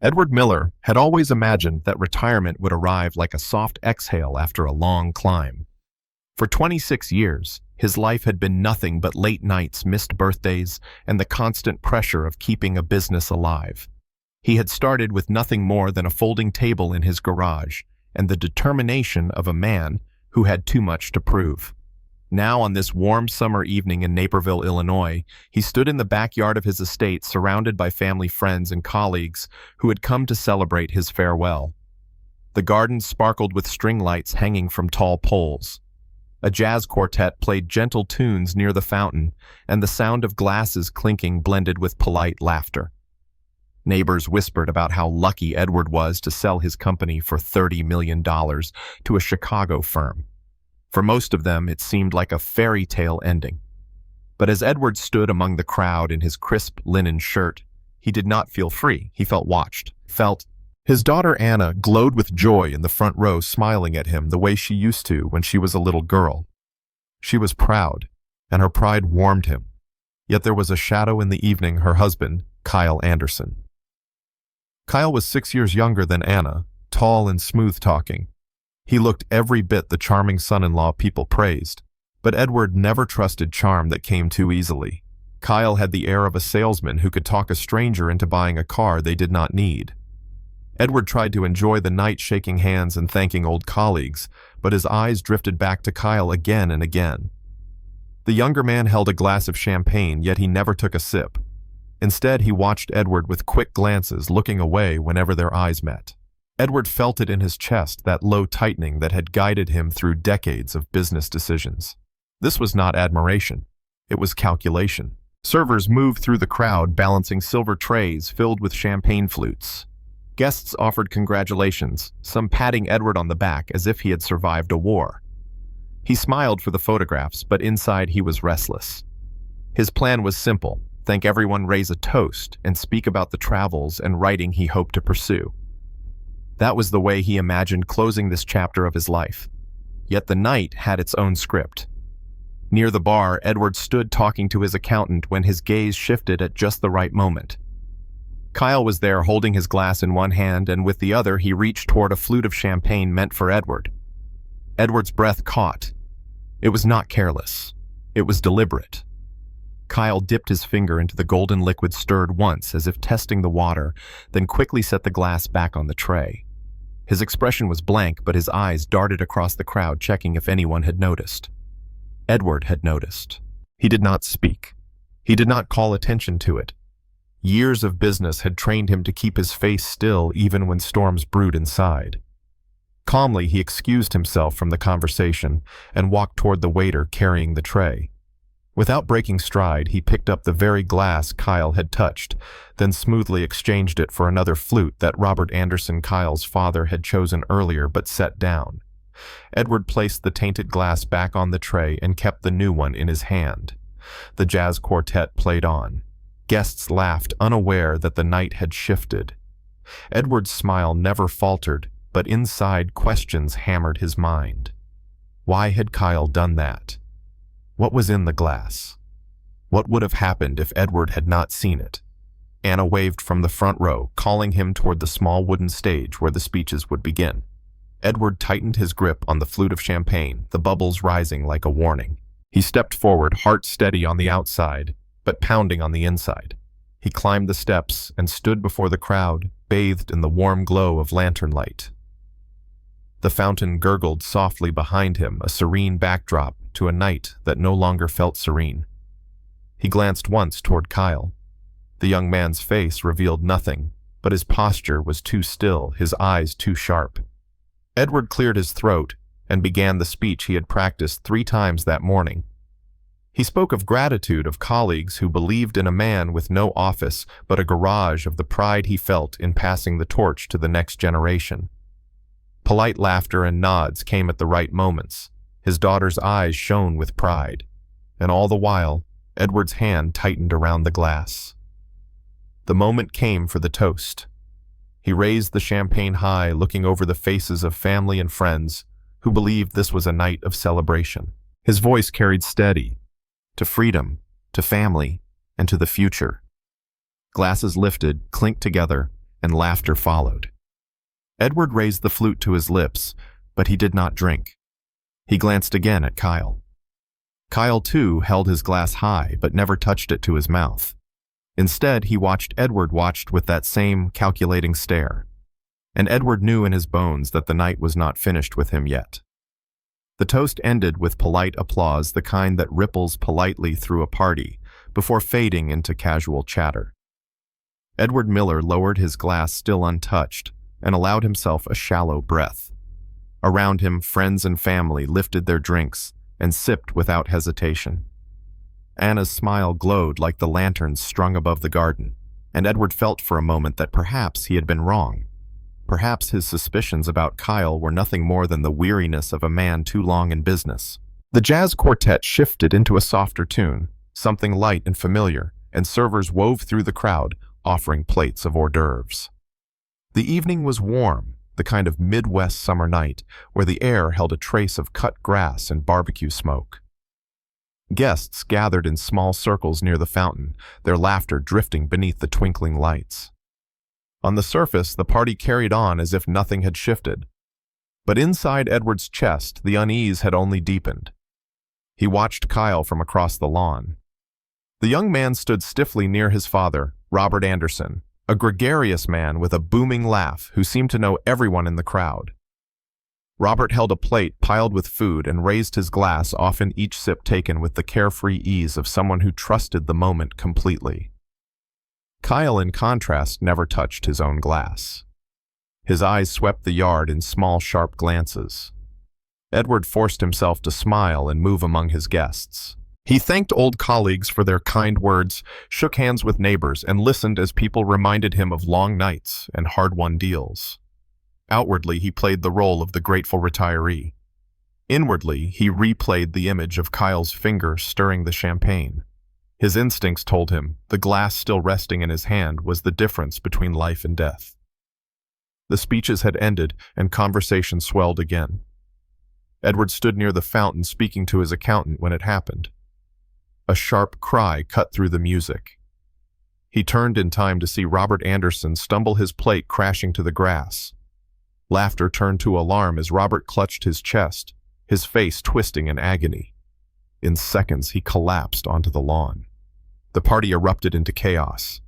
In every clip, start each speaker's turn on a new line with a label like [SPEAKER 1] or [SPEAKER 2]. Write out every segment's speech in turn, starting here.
[SPEAKER 1] Edward Miller had always imagined that retirement would arrive like a soft exhale after a long climb. For 26 years, his life had been nothing but late nights, missed birthdays, and the constant pressure of keeping a business alive. He had started with nothing more than a folding table in his garage and the determination of a man who had too much to prove. Now, on this warm summer evening in Naperville, Illinois, he stood in the backyard of his estate surrounded by family, friends, and colleagues who had come to celebrate his farewell. The garden sparkled with string lights hanging from tall poles. A jazz quartet played gentle tunes near the fountain, and the sound of glasses clinking blended with polite laughter. Neighbors whispered about how lucky Edward was to sell his company for $30 million to a Chicago firm. For most of them, it seemed like a fairy tale ending. But as Edward stood among the crowd in his crisp linen shirt, he did not feel free. He felt watched. His daughter Anna glowed with joy in the front row, smiling at him the way she used to when she was a little girl. She was proud, and her pride warmed him. Yet there was a shadow in the evening, her husband, Kyle Anderson. Kyle was 6 years younger than Anna, tall and smooth-talking. He looked every bit the charming son-in-law people praised, but Edward never trusted charm that came too easily. Kyle had the air of a salesman who could talk a stranger into buying a car they did not need. Edward tried to enjoy the night, shaking hands and thanking old colleagues, but his eyes drifted back to Kyle again and again. The younger man held a glass of champagne, yet he never took a sip. Instead, he watched Edward with quick glances, looking away whenever their eyes met. Edward felt it in his chest, that low tightening that had guided him through decades of business decisions. This was not admiration. It was calculation. Servers moved through the crowd, balancing silver trays filled with champagne flutes. Guests offered congratulations, some patting Edward on the back as if he had survived a war. He smiled for the photographs, but inside he was restless. His plan was simple: thank everyone, raise a toast, and speak about the travels and writing he hoped to pursue. That was the way he imagined closing this chapter of his life. Yet the night had its own script. Near the bar, Edward stood talking to his accountant when his gaze shifted at just the right moment. Kyle was there, holding his glass in one hand, and with the other he reached toward a flute of champagne meant for Edward. Edward's breath caught. It was not careless. It was deliberate. Kyle dipped his finger into the golden liquid, stirred once as if testing the water, then quickly set the glass back on the tray. His expression was blank, but his eyes darted across the crowd, checking if anyone had noticed. Edward had noticed. He did not speak. He did not call attention to it. Years of business had trained him to keep his face still even when storms brewed inside. Calmly, he excused himself from the conversation and walked toward the waiter carrying the tray. Without breaking stride, he picked up the very glass Kyle had touched, then smoothly exchanged it for another flute that Robert Anderson, Kyle's father, had chosen earlier but set down. Edward placed the tainted glass back on the tray and kept the new one in his hand. The jazz quartet played on. Guests laughed, unaware that the night had shifted. Edward's smile never faltered, but inside questions hammered his mind. Why had Kyle done that? What was in the glass? What would have happened if Edward had not seen it? Anna waved from the front row, calling him toward the small wooden stage where the speeches would begin. Edward tightened his grip on the flute of champagne, the bubbles rising like a warning. He stepped forward, heart steady on the outside, but pounding on the inside. He climbed the steps and stood before the crowd, bathed in the warm glow of lantern light. The fountain gurgled softly behind him, a serene backdrop to a night that no longer felt serene. He glanced once toward Kyle. The young man's face revealed nothing, but his posture was too still, his eyes too sharp. Edward cleared his throat and began the speech he had practiced 3 times that morning. He spoke of gratitude, of colleagues who believed in a man with no office but a garage, of the pride he felt in passing the torch to the next generation. Polite laughter and nods came at the right moments. His daughter's eyes shone with pride, and all the while, Edward's hand tightened around the glass. The moment came for the toast. He raised the champagne high, looking over the faces of family and friends who believed this was a night of celebration. His voice carried steady, to freedom, to family, and to the future. Glasses lifted, clinked together, and laughter followed. Edward raised the flute to his lips, but he did not drink. He glanced again at Kyle. Kyle, too, held his glass high, but never touched it to his mouth. Instead, he watched Edward watched with that same calculating stare. And Edward knew in his bones that the night was not finished with him yet. The toast ended with polite applause, the kind that ripples politely through a party, before fading into casual chatter. Edward Miller lowered his glass still untouched, and allowed himself a shallow breath. Around him, friends and family lifted their drinks and sipped without hesitation. Anna's smile glowed like the lanterns strung above the garden, and Edward felt for a moment that perhaps he had been wrong. Perhaps his suspicions about Kyle were nothing more than the weariness of a man too long in business. The jazz quartet shifted into a softer tune, something light and familiar, and servers wove through the crowd, offering plates of hors d'oeuvres. The evening was warm, the kind of Midwest summer night where the air held a trace of cut grass and barbecue smoke. Guests gathered in small circles near the fountain, their laughter drifting beneath the twinkling lights. On the surface, the party carried on as if nothing had shifted. But inside Edward's chest, the unease had only deepened. He watched Kyle from across the lawn. The young man stood stiffly near his father, Robert Anderson, a gregarious man with a booming laugh who seemed to know everyone in the crowd. Robert held a plate piled with food and raised his glass, often each sip taken with the carefree ease of someone who trusted the moment completely. Kyle, in contrast, never touched his own glass. His eyes swept the yard in small, sharp glances. Edward forced himself to smile and move among his guests. He thanked old colleagues for their kind words, shook hands with neighbors, and listened as people reminded him of long nights and hard-won deals. Outwardly, he played the role of the grateful retiree. Inwardly, he replayed the image of Kyle's finger stirring the champagne. His instincts told him the glass still resting in his hand was the difference between life and death. The speeches had ended, and conversation swelled again. Edward stood near the fountain speaking to his accountant when it happened. A sharp cry cut through the music. He turned in time to see Robert Anderson stumble, his plate crashing to the grass. Laughter turned to alarm as Robert clutched his chest, his face twisting in agony. In seconds, he collapsed onto the lawn. The party erupted into chaos.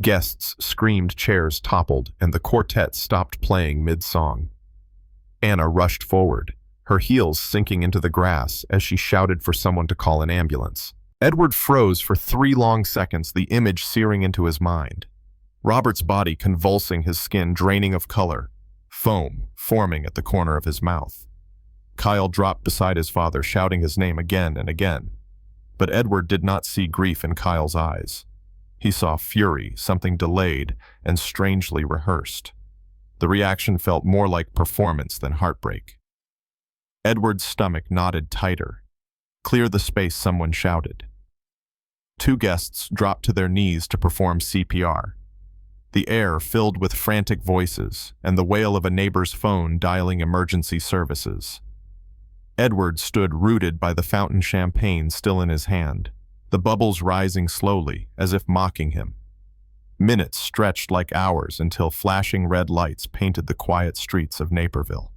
[SPEAKER 1] Guests screamed, chairs toppled, and the quartet stopped playing mid-song. Anna rushed forward, her heels sinking into the grass as she shouted for someone to call an ambulance. Edward froze for 3 long seconds, the image searing into his mind. Robert's body convulsing, his skin draining of color, foam forming at the corner of his mouth. Kyle dropped beside his father, shouting his name again and again. But Edward did not see grief in Kyle's eyes. He saw fury, something delayed and strangely rehearsed. The reaction felt more like performance than heartbreak. Edward's stomach knotted tighter. "Clear the space," someone shouted. 2 guests dropped to their knees to perform CPR. The air filled with frantic voices and the wail of a neighbor's phone dialing emergency services. Edward stood rooted by the fountain, champagne still in his hand, the bubbles rising slowly as if mocking him. Minutes stretched like hours until flashing red lights painted the quiet streets of Naperville.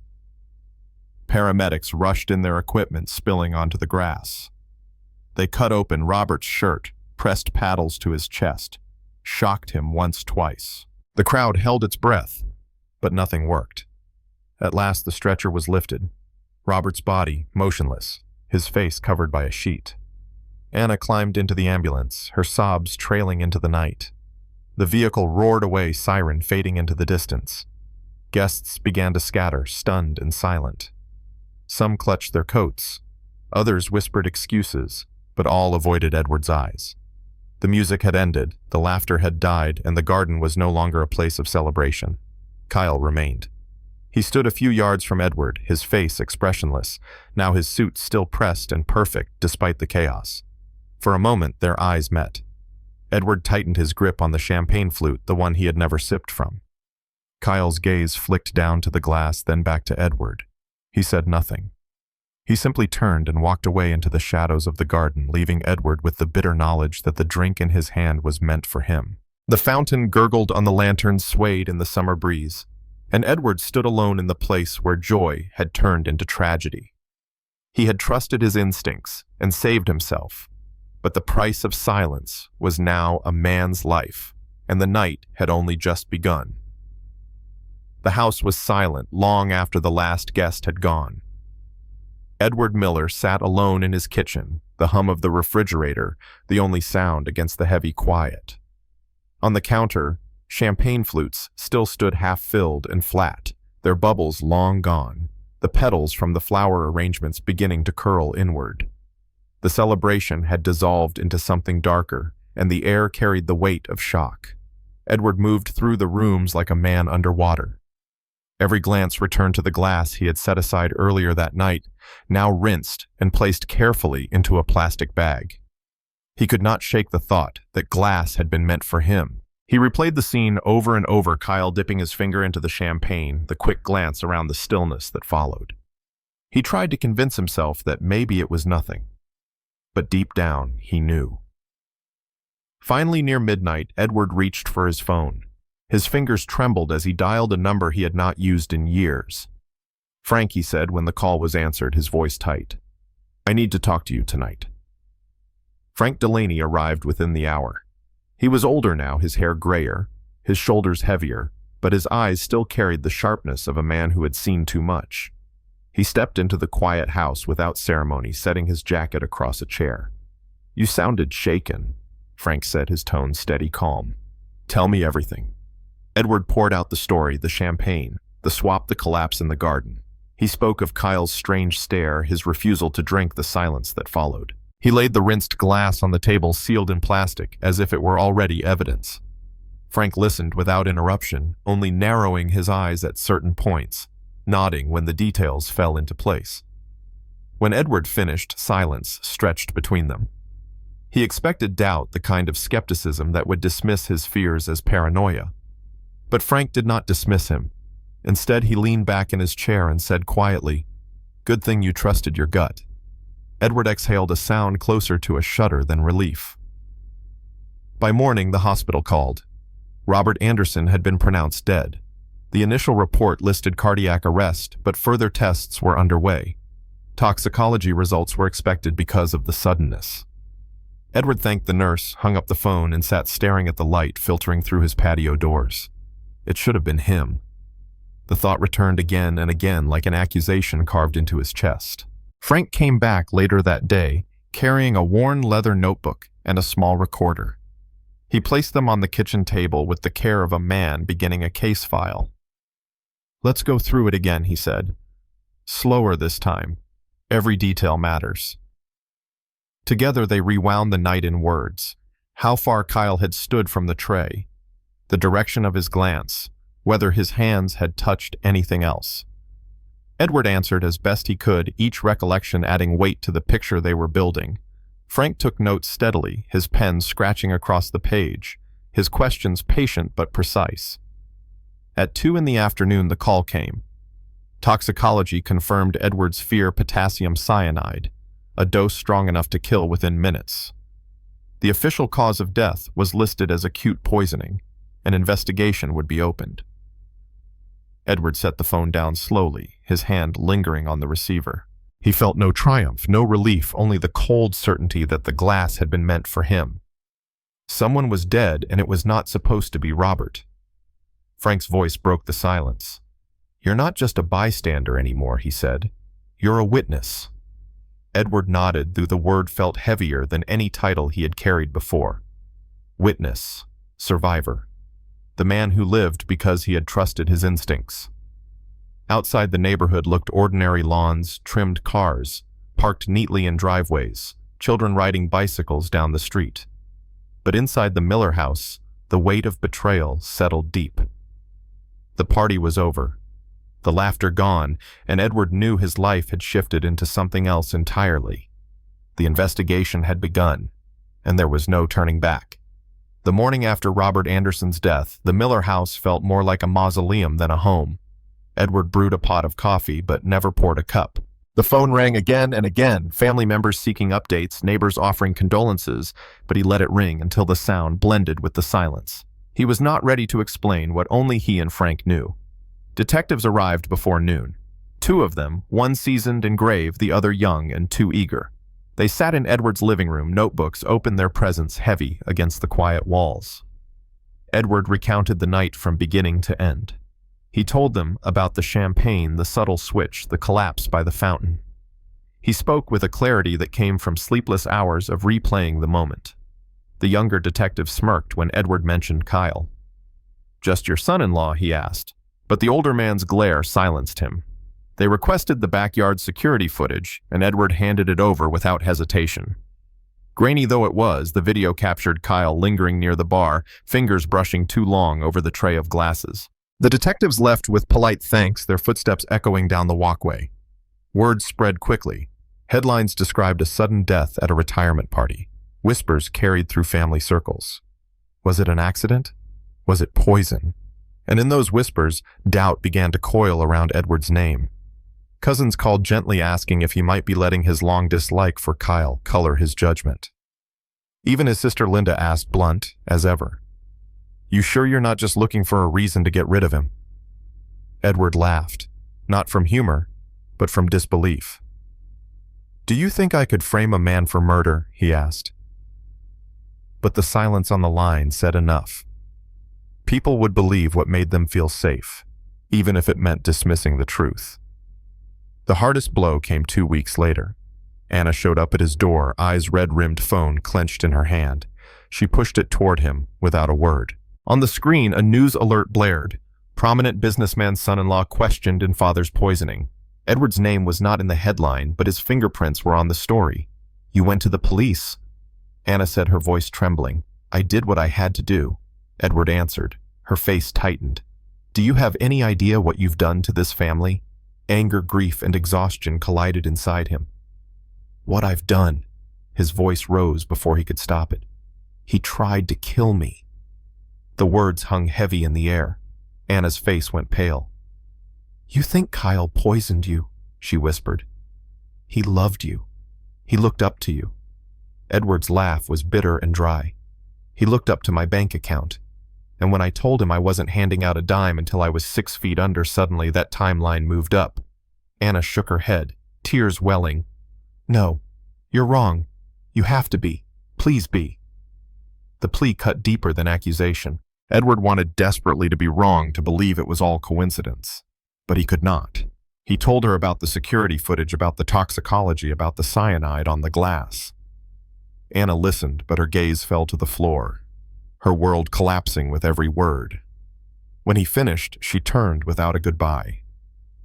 [SPEAKER 1] Paramedics rushed in, their equipment spilling onto the grass. They cut open Robert's shirt, pressed paddles to his chest, shocked him once, twice. The crowd held its breath, but nothing worked. At last the stretcher was lifted, Robert's body motionless, his face covered by a sheet. Anna climbed into the ambulance, her sobs trailing into the night. The vehicle roared away, siren fading into the distance. Guests began to scatter, stunned and silent. Some clutched their coats, others whispered excuses, but all avoided Edward's eyes. The music had ended, the laughter had died, and the garden was no longer a place of celebration. Kyle remained. He stood a few yards from Edward, his face expressionless, now his suit still pressed and perfect despite the chaos. For a moment, their eyes met. Edward tightened his grip on the champagne flute, the one he had never sipped from. Kyle's gaze flicked down to the glass, then back to Edward. He said nothing. He simply turned and walked away into the shadows of the garden, leaving Edward with the bitter knowledge that the drink in his hand was meant for him. The fountain gurgled on the lanterns swayed in the summer breeze, and Edward stood alone in the place where joy had turned into tragedy. He had trusted his instincts and saved himself, but the price of silence was now a man's life, and the night had only just begun. The house was silent long after the last guest had gone. Edward Miller sat alone in his kitchen, the hum of the refrigerator the only sound against the heavy quiet. On the counter, champagne flutes still stood half-filled and flat, their bubbles long gone, the petals from the flower arrangements beginning to curl inward. The celebration had dissolved into something darker, and the air carried the weight of shock. Edward moved through the rooms like a man underwater. Every glance returned to the glass he had set aside earlier that night, now rinsed and placed carefully into a plastic bag. He could not shake the thought that glass had been meant for him. He replayed the scene over and over, Kyle dipping his finger into the champagne, the quick glance around the stillness that followed. He tried to convince himself that maybe it was nothing. But deep down, he knew. Finally, near midnight, Edward reached for his phone. His fingers trembled as he dialed a number he had not used in years. "Frank," he said when the call was answered, his voice tight. "I need to talk to you tonight." Frank Delaney arrived within the hour. He was older now, his hair grayer, his shoulders heavier, but his eyes still carried the sharpness of a man who had seen too much. He stepped into the quiet house without ceremony, setting his jacket across a chair. "You sounded shaken," Frank said, his tone steady calm. "Tell me everything." Edward poured out the story, the champagne, the swap, the collapse in the garden. He spoke of Kyle's strange stare, his refusal to drink, the silence that followed. He laid the rinsed glass on the table, sealed in plastic, as if it were already evidence. Frank listened without interruption, only narrowing his eyes at certain points, nodding when the details fell into place. When Edward finished, silence stretched between them. He expected doubt, the kind of skepticism that would dismiss his fears as paranoia. But Frank did not dismiss him. Instead, he leaned back in his chair and said quietly, "Good thing you trusted your gut." Edward exhaled a sound closer to a shudder than relief. By morning, the hospital called. Robert Anderson had been pronounced dead. The initial report listed cardiac arrest, but further tests were underway. Toxicology results were expected because of the suddenness. Edward thanked the nurse, hung up the phone, and sat staring at the light filtering through his patio doors. It should have been him. The thought returned again and again like an accusation carved into his chest. Frank came back later that day, carrying a worn leather notebook and a small recorder. He placed them on the kitchen table with the care of a man beginning a case file. "Let's go through it again," he said. "Slower this time. Every detail matters." Together they rewound the night in words. How far Kyle had stood from the tray, the direction of his glance, whether his hands had touched anything else. Edward answered as best he could, each recollection adding weight to the picture they were building. Frank took notes steadily, his pen scratching across the page, his questions patient but precise. At 2 in the afternoon, the call came. Toxicology confirmed Edward's fear: potassium cyanide, a dose strong enough to kill within minutes. The official cause of death was listed as acute poisoning. An investigation would be opened. Edward set the phone down slowly, his hand lingering on the receiver. He felt no triumph, no relief, only the cold certainty that the glass had been meant for him. Someone was dead, and it was not supposed to be Robert. Frank's voice broke the silence. "You're not just a bystander anymore," he said. "You're a witness." Edward nodded, though the word felt heavier than any title he had carried before. Witness, survivor. The man who lived because he had trusted his instincts. Outside, the neighborhood looked ordinary: lawns, trimmed cars, parked neatly in driveways, children riding bicycles down the street. But inside the Miller house, the weight of betrayal settled deep. The party was over, the laughter gone, and Edward knew his life had shifted into something else entirely. The investigation had begun, and there was no turning back. The morning after Robert Anderson's death, the Miller house felt more like a mausoleum than a home. Edward brewed a pot of coffee, but never poured a cup. The phone rang again and again, family members seeking updates, neighbors offering condolences, but he let it ring until the sound blended with the silence. He was not ready to explain what only he and Frank knew. Detectives arrived before noon. Two of them, one seasoned and grave, the other young and too eager. They sat in Edward's living room, notebooks open, their presence heavy against the quiet walls. Edward recounted the night from beginning to end. He told them about the champagne, the subtle switch, the collapse by the fountain. He spoke with a clarity that came from sleepless hours of replaying the moment. The younger detective smirked when Edward mentioned Kyle. "Just your son-in-law?" he asked, but the older man's glare silenced him. They requested the backyard security footage, and Edward handed it over without hesitation. Grainy though it was, the video captured Kyle lingering near the bar, fingers brushing too long over the tray of glasses. The detectives left with polite thanks, their footsteps echoing down the walkway. Word spread quickly. Headlines described a sudden death at a retirement party. Whispers carried through family circles. Was it an accident? Was it poison? And in those whispers, doubt began to coil around Edward's name. Cousins called gently, asking if he might be letting his long dislike for Kyle color his judgment. Even his sister Linda asked, blunt as ever, "You sure you're not just looking for a reason to get rid of him?" Edward laughed, not from humor, but from disbelief. "Do you think I could frame a man for murder?" he asked. But the silence on the line said enough. People would believe what made them feel safe, even if it meant dismissing the truth. The hardest blow came 2 weeks later. Anna showed up at his door, eyes red-rimmed, phone clenched in her hand. She pushed it toward him without a word. On the screen, a news alert blared. Prominent businessman's son-in-law questioned in father's poisoning. Edward's name was not in the headline, but his fingerprints were on the story. "You went to the police?" Anna said, her voice trembling. "I did what I had to do," Edward answered. Her face tightened. "Do you have any idea what you've done to this family?" Anger, grief, and exhaustion collided inside him. "What I've done." His voice rose before he could stop it. "He tried to kill me." The words hung heavy in the air. Anna's face went pale. "You think Kyle poisoned you?" she whispered. "He loved you. He looked up to you." Edward's laugh was bitter and dry. "He looked up to my bank account. And when I told him I wasn't handing out a dime until I was 6 feet under, suddenly that timeline moved up." Anna shook her head, tears welling. "No, you're wrong. You have to be. Please be." The plea cut deeper than accusation. Edward wanted desperately to be wrong, to believe it was all coincidence. But he could not. He told her about the security footage, about the toxicology, about the cyanide on the glass. Anna listened, but her gaze fell to the floor, her world collapsing with every word. When he finished, she turned without a goodbye.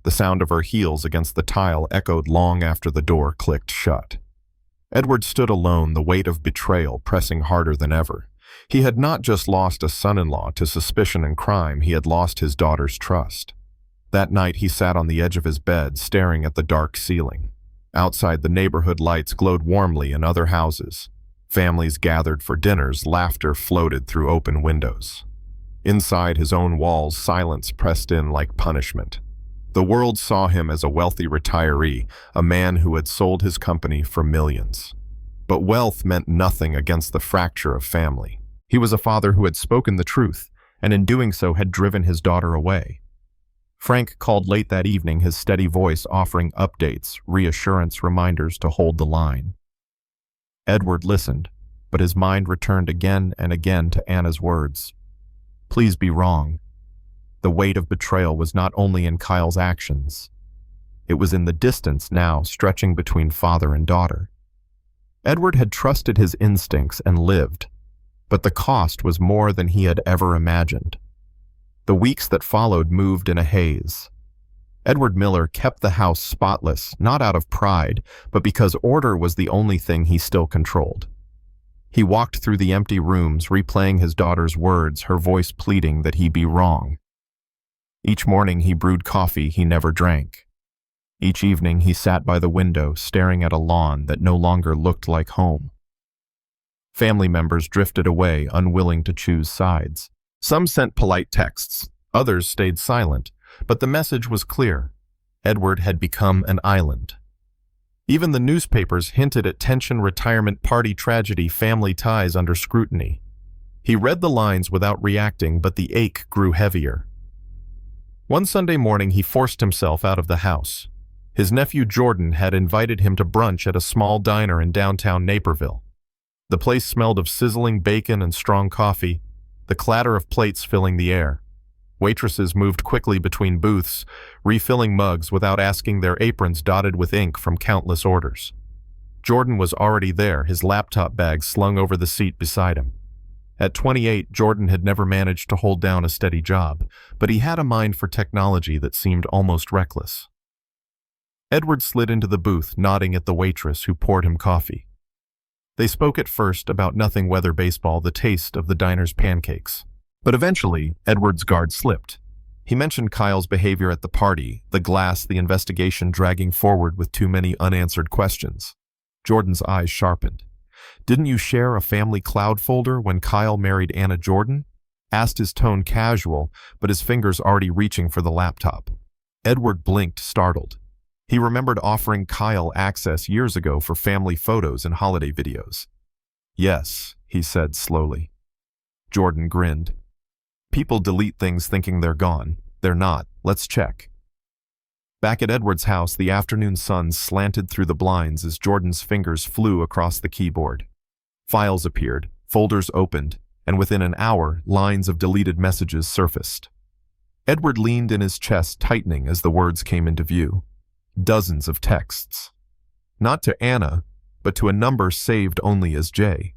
[SPEAKER 1] The sound of her heels against the tile echoed long after the door clicked shut. Edward stood alone, the weight of betrayal pressing harder than ever. He had not just lost a son-in-law to suspicion and crime, he had lost his daughter's trust. That night he sat on the edge of his bed, staring at the dark ceiling. Outside, the neighborhood lights glowed warmly in other houses. Families gathered for dinners, laughter floated through open windows. Inside his own walls, silence pressed in like punishment. The world saw him as a wealthy retiree, a man who had sold his company for millions. But wealth meant nothing against the fracture of family. He was a father who had spoken the truth, and in doing so had driven his daughter away. Frank called late that evening, his steady voice offering updates, reassurance, reminders to hold the line. Edward listened, but his mind returned again and again to Anna's words. "Please be wrong." The weight of betrayal was not only in Kyle's actions. It was in the distance now stretching between father and daughter. Edward had trusted his instincts and lived, but the cost was more than he had ever imagined. The weeks that followed moved in a haze. Edward Miller kept the house spotless, not out of pride, but because order was the only thing he still controlled. He walked through the empty rooms, replaying his daughter's words, her voice pleading that he be wrong. Each morning he brewed coffee he never drank. Each evening he sat by the window, staring at a lawn that no longer looked like home. Family members drifted away, unwilling to choose sides. Some sent polite texts, others stayed silent, but the message was clear. Edward had become an island. Even the newspapers hinted at tension, retirement party tragedy, family ties under scrutiny. He read the lines without reacting, but the ache grew heavier. One Sunday morning, he forced himself out of the house. His nephew Jordan had invited him to brunch at a small diner in downtown Naperville. The place smelled of sizzling bacon and strong coffee, the clatter of plates filling the air. Waitresses moved quickly between booths, refilling mugs without asking, their aprons dotted with ink from countless orders. Jordan was already there, his laptop bag slung over the seat beside him. At 28, Jordan had never managed to hold down a steady job, but he had a mind for technology that seemed almost reckless. Edward slid into the booth, nodding at the waitress who poured him coffee. They spoke at first about nothing weather baseball, the taste of the diner's pancakes. But eventually, Edward's guard slipped. He mentioned Kyle's behavior at the party, the glass, the investigation dragging forward with too many unanswered questions. Jordan's eyes sharpened. "Didn't you share a family cloud folder when Kyle married Anna Jordan?" Asked, his tone casual, but his fingers already reaching for the laptop. Edward blinked, startled. He remembered offering Kyle access years ago for family photos and holiday videos. "Yes," he said slowly. Jordan grinned. "People delete things thinking they're gone. They're not. Let's check." Back at Edward's house, the afternoon sun slanted through the blinds as Jordan's fingers flew across the keyboard. Files appeared, folders opened, and within an hour, lines of deleted messages surfaced. Edward leaned in his chest, tightening as the words came into view. Dozens of texts. Not to Anna, but to a number saved only as J.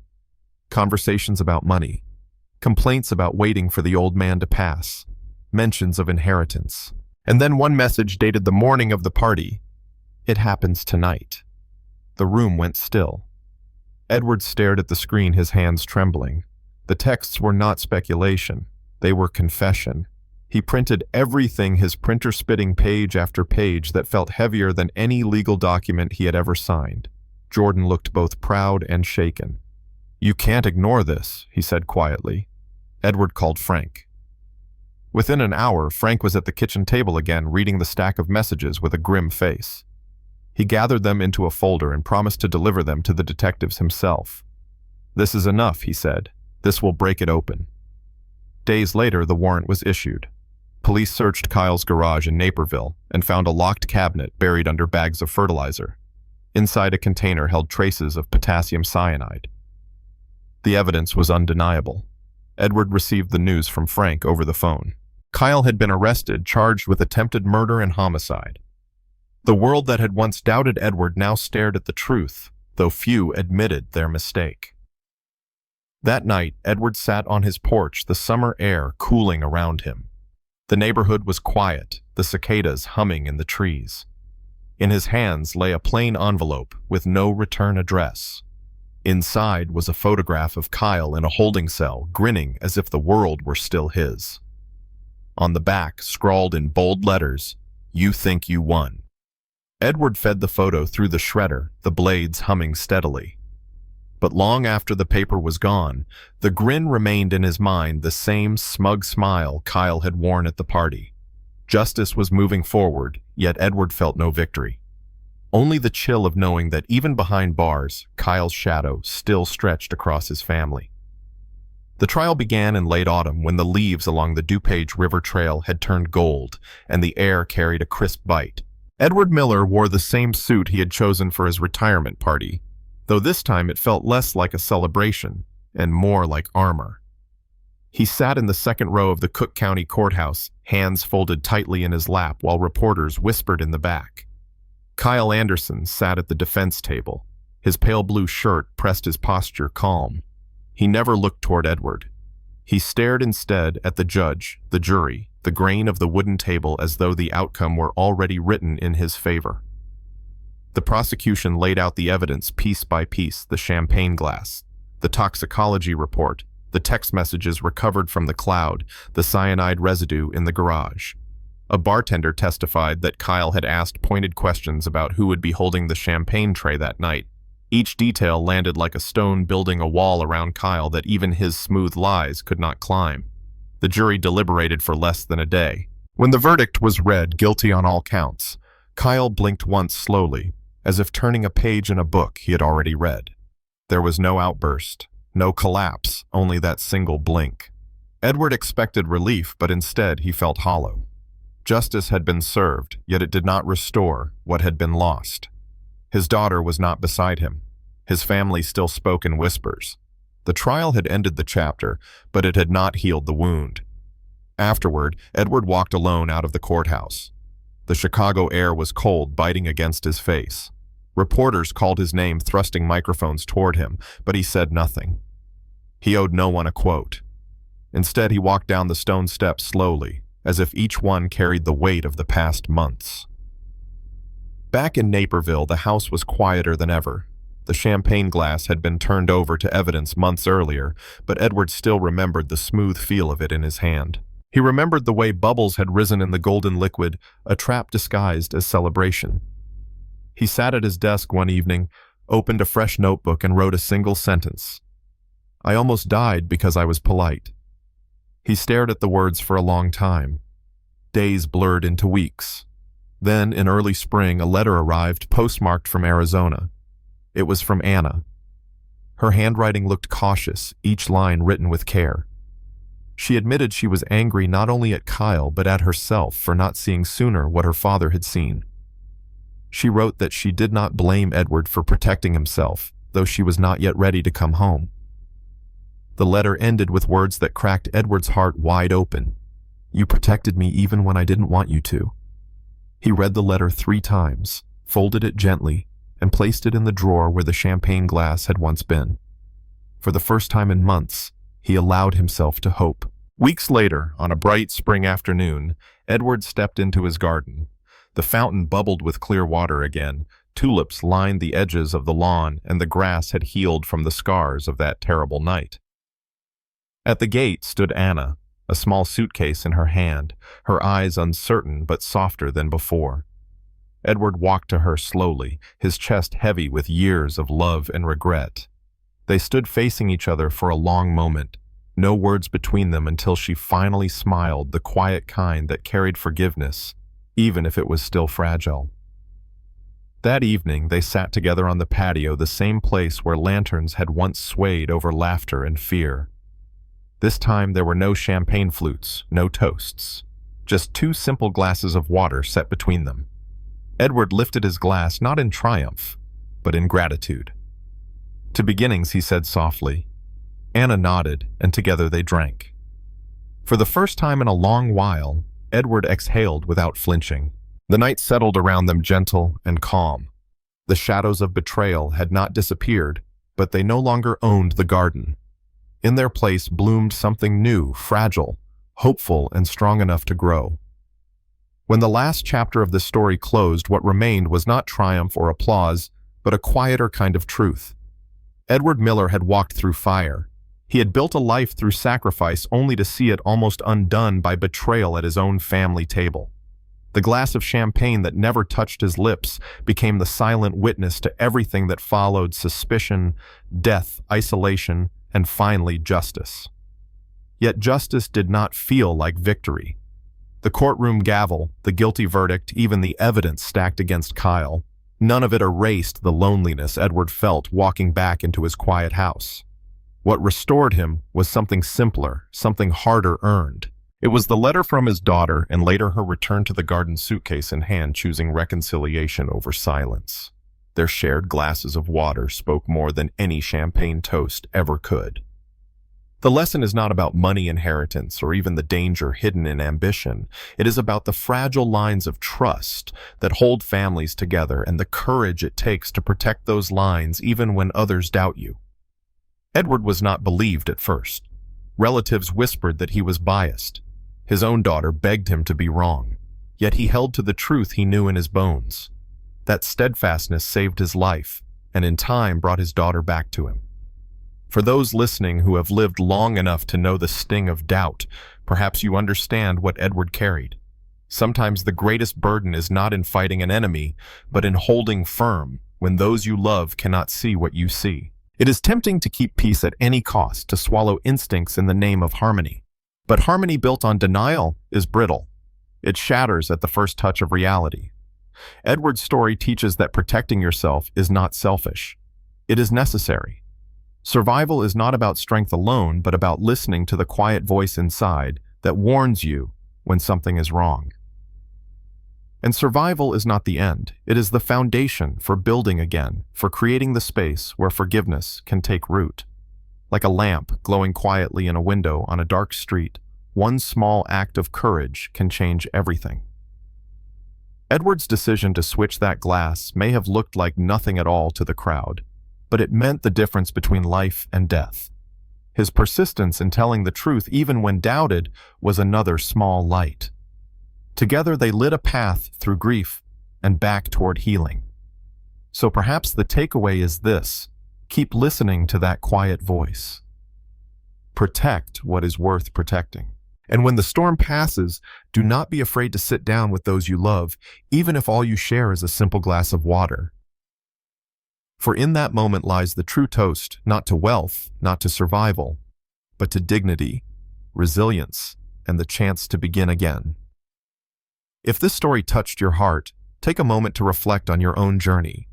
[SPEAKER 1] Conversations about money. Complaints about waiting for the old man to pass. Mentions of inheritance. And then one message dated the morning of the party. "It happens tonight." The room went still. Edward stared at the screen, his hands trembling. The texts were not speculation. They were confession. He printed everything, his printer spitting page after page that felt heavier than any legal document he had ever signed. Jordan looked both proud and shaken. "You can't ignore this," he said quietly. Edward called Frank. Within an hour, Frank was at the kitchen table again, reading the stack of messages with a grim face. He gathered them into a folder and promised to deliver them to the detectives himself. "This is enough," he said. "This will break it open." Days later, the warrant was issued. Police searched Kyle's garage in Naperville and found a locked cabinet buried under bags of fertilizer. Inside, a container held traces of potassium cyanide. The evidence was undeniable. Edward received the news from Frank over the phone. Kyle had been arrested, charged with attempted murder and homicide. The world that had once doubted Edward now stared at the truth, though few admitted their mistake. That night, Edward sat on his porch, the summer air cooling around him. The neighborhood was quiet, the cicadas humming in the trees. In his hands lay a plain envelope with no return address. Inside was a photograph of Kyle in a holding cell, grinning as if the world were still his. On the back, scrawled in bold letters, "You think you won." Edward fed the photo through the shredder, the blades humming steadily. But long after the paper was gone, the grin remained in his mind, the same smug smile Kyle had worn at the party. Justice was moving forward, yet Edward felt no victory. Only the chill of knowing that even behind bars, Kyle's shadow still stretched across his family. The trial began in late autumn when the leaves along the DuPage River Trail had turned gold and the air carried a crisp bite. Edward Miller wore the same suit he had chosen for his retirement party, though this time it felt less like a celebration and more like armor. He sat in the second row of the Cook County Courthouse, hands folded tightly in his lap while reporters whispered in the back. Kyle Anderson sat at the defense table. His pale blue shirt pressed his posture calm. He never looked toward Edward. He stared instead at the judge, the jury, the grain of the wooden table as though the outcome were already written in his favor. The prosecution laid out the evidence piece by piece, the champagne glass, the toxicology report, the text messages recovered from the cloud, the cyanide residue in the garage. A bartender testified that Kyle had asked pointed questions about who would be holding the champagne tray that night. Each detail landed like a stone building a wall around Kyle that even his smooth lies could not climb. The jury deliberated for less than a day. When the verdict was read, guilty on all counts, Kyle blinked once slowly, as if turning a page in a book he had already read. There was no outburst, No collapse, only that single blink. Edward expected relief, but instead he felt hollow. Justice had been served, yet it did not restore what had been lost. His daughter was not beside him. His family still spoke in whispers. The trial had ended the chapter, but it had not healed the wound. Afterward, Edward walked alone out of the courthouse. The Chicago air was cold, biting against his face. Reporters called his name, thrusting microphones toward him, but he said nothing. He owed no one a quote. Instead, he walked down the stone steps slowly, as if each one carried the weight of the past months. Back in Naperville, the house was quieter than ever. The champagne glass had been turned over to evidence months earlier, but Edward still remembered the smooth feel of it in his hand. He remembered the way bubbles had risen in the golden liquid, a trap disguised as celebration. He sat at his desk one evening, opened a fresh notebook, and wrote a single sentence. "I almost died because I was polite." He stared at the words for a long time. Days blurred into weeks. Then, in early spring, a letter arrived, postmarked from Arizona. It was from Anna. Her handwriting looked cautious, each line written with care. She admitted she was angry not only at Kyle but at herself for not seeing sooner what her father had seen. She wrote that she did not blame Edward for protecting himself, though she was not yet ready to come home. The letter ended with words that cracked Edward's heart wide open. "You protected me even when I didn't want you to." He read the letter 3 times, folded it gently, and placed it in the drawer where the champagne glass had once been. For the first time in months, he allowed himself to hope. Weeks later, on a bright spring afternoon, Edward stepped into his garden. The fountain bubbled with clear water again. Tulips lined the edges of the lawn, and the grass had healed from the scars of that terrible night. At the gate stood Anna, a small suitcase in her hand, her eyes uncertain but softer than before. Edward walked to her slowly, his chest heavy with years of love and regret. They stood facing each other for a long moment, no words between them until she finally smiled, the quiet kind that carried forgiveness, even if it was still fragile. That evening, they sat together on the patio, the same place where lanterns had once swayed over laughter and fear. This time there were no champagne flutes, no toasts, just 2 simple glasses of water set between them. Edward lifted his glass not in triumph, but in gratitude. "To beginnings," he said softly. Anna nodded, and together they drank. For the first time in a long while, Edward exhaled without flinching. The night settled around them, gentle and calm. The shadows of betrayal had not disappeared, but they no longer owned the garden. In their place bloomed something new, fragile, hopeful, and strong enough to grow. When the last chapter of the story closed, what remained was not triumph or applause, but a quieter kind of truth. Edward Miller had walked through fire. He had built a life through sacrifice, only to see it almost undone by betrayal at his own family table. The glass of champagne that never touched his lips became the silent witness to everything that followed: suspicion, death, isolation, and finally justice. Yet justice did not feel like victory. The courtroom gavel, the guilty verdict, even the evidence stacked against Kyle, none of it erased the loneliness Edward felt walking back into his quiet house. What restored him was something simpler, something harder earned. It was the letter from his daughter, and later her return to the garden, suitcase in hand, choosing reconciliation over silence. Their shared glasses of water spoke more than any champagne toast ever could. The lesson is not about money, inheritance, or even the danger hidden in ambition. It is about the fragile lines of trust that hold families together and the courage it takes to protect those lines even when others doubt you. Edward was not believed at first. Relatives whispered that he was biased. His own daughter begged him to be wrong. Yet he held to the truth he knew in his bones. That steadfastness saved his life, and in time brought his daughter back to him. For those listening who have lived long enough to know the sting of doubt, perhaps you understand what Edward carried. Sometimes the greatest burden is not in fighting an enemy, but in holding firm when those you love cannot see what you see. It is tempting to keep peace at any cost, to swallow instincts in the name of harmony. But harmony built on denial is brittle. It shatters at the first touch of reality. Edward's story teaches that protecting yourself is not selfish. It is necessary. Survival is not about strength alone, but about listening to the quiet voice inside that warns you when something is wrong. And survival is not the end. It is the foundation for building again, for creating the space where forgiveness can take root. Like a lamp glowing quietly in a window on a dark street, one small act of courage can change everything. Edward's decision to switch that glass may have looked like nothing at all to the crowd, but it meant the difference between life and death. His persistence in telling the truth even when doubted was another small light. Together they lit a path through grief and back toward healing. So perhaps the takeaway is this: keep listening to that quiet voice. Protect what is worth protecting. And when the storm passes, do not be afraid to sit down with those you love, even if all you share is a simple glass of water. For in that moment lies the true toast, not to wealth, not to survival, but to dignity, resilience, and the chance to begin again. If this story touched your heart, take a moment to reflect on your own journey.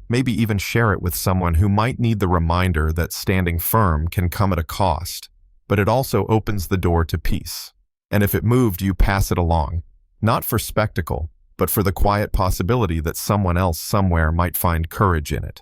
[SPEAKER 1] Maybe even share it with someone who might need the reminder that standing firm can come at a cost, but it also opens the door to peace. And if it moved you, pass it along, not for spectacle, but for the quiet possibility that someone else somewhere might find courage in it.